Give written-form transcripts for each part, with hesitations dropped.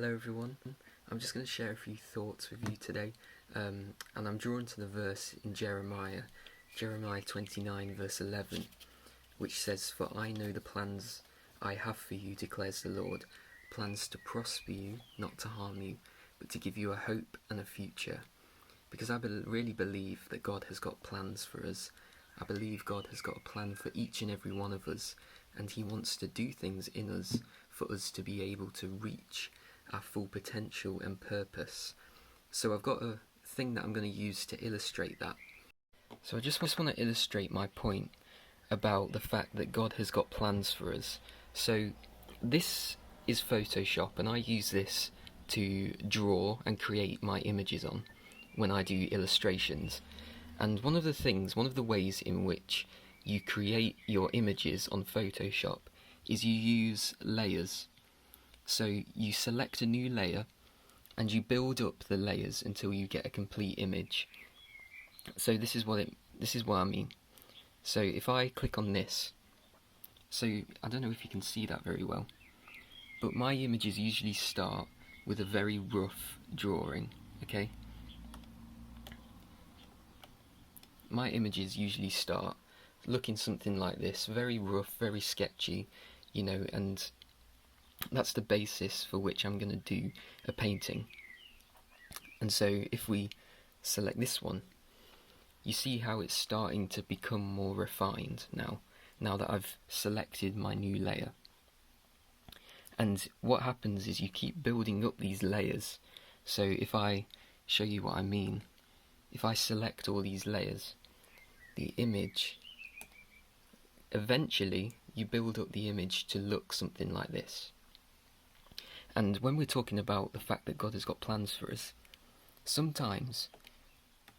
Hello everyone, I'm just going to share a few thoughts with you today, and I'm drawn to the verse in Jeremiah 29 verse 11, which says, "For I know the plans I have for you, declares the Lord, plans to prosper you, not to harm you, but to give you a hope and a future." Because I really believe that God has got plans for us. I believe God has got a plan for each and every one of us, and He wants to do things in us for us to be able to reach our full potential and purpose. So I've got a thing that I'm going to use to illustrate that. So I just want to illustrate my point about the fact that God has got plans for us. So this is Photoshop, and I use this to draw and create my images on when I do illustrations. And one of the ways in which you create your images on Photoshop is you use layers. So you select a new layer and you build up the layers until you get a complete image. So this is what I mean. So if I click on this, so I don't know if you can see that very well, but my images usually start with a very rough drawing, okay? My images usually start looking something like this, very rough, very sketchy, and that's the basis for which I'm going to do a painting. And so if we select this one, you see how it's starting to become more refined now that I've selected my new layer. And what happens is you keep building up these layers. So if I show you what I mean, if I select all these layers, the image, eventually you build up the image to look something like this. And when we're talking about the fact that God has got plans for us, sometimes,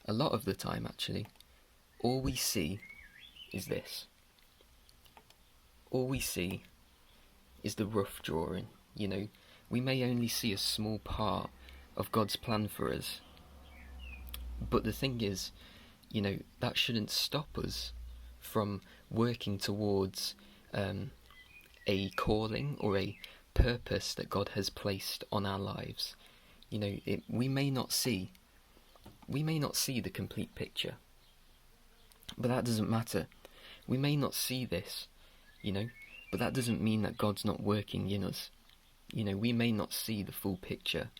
a lot of the time actually, all we see is this. All we see is the rough drawing. We may only see a small part of God's plan for us. But the thing is, that shouldn't stop us from working towards a calling or a purpose that God has placed on our lives. We may not see the complete picture, but that doesn't matter. We may not see this, but that doesn't mean that God's not working in us. We may not see the full picture,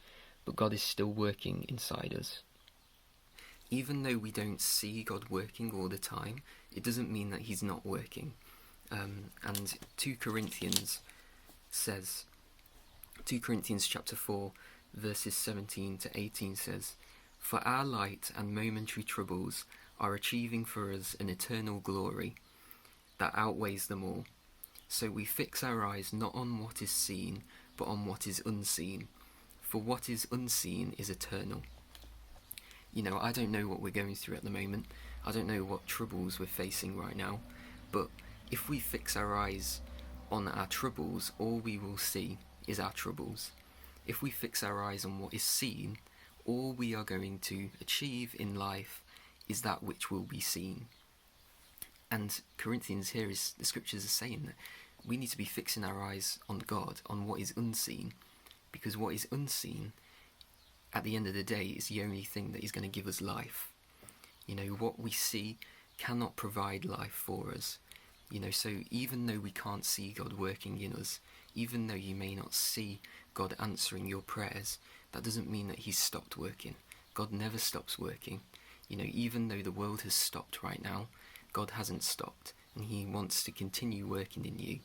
but God is still working inside us. Even though we don't see God working all the time, it doesn't mean that He's not working. And 2 Corinthians chapter 4, verses 17 to 18 says, "For our light and momentary troubles are achieving for us an eternal glory that outweighs them all. So we fix our eyes not on what is seen, but on what is unseen. For what is unseen is eternal." I don't know what we're going through at the moment. I don't know what troubles we're facing right now. But if we fix our eyes on our troubles, all we will see is our troubles. If we fix our eyes on what is seen, all we are going to achieve in life is that which will be seen. And Corinthians here is, the scriptures are saying that we need to be fixing our eyes on God, on what is unseen, because what is unseen, at the end of the day, is the only thing that is going to give us life. What we see cannot provide life for us. So even though we can't see God working in us, even though you may not see God answering your prayers, that doesn't mean that He's stopped working. God never stops working. Even though the world has stopped right now, God hasn't stopped, and He wants to continue working in you.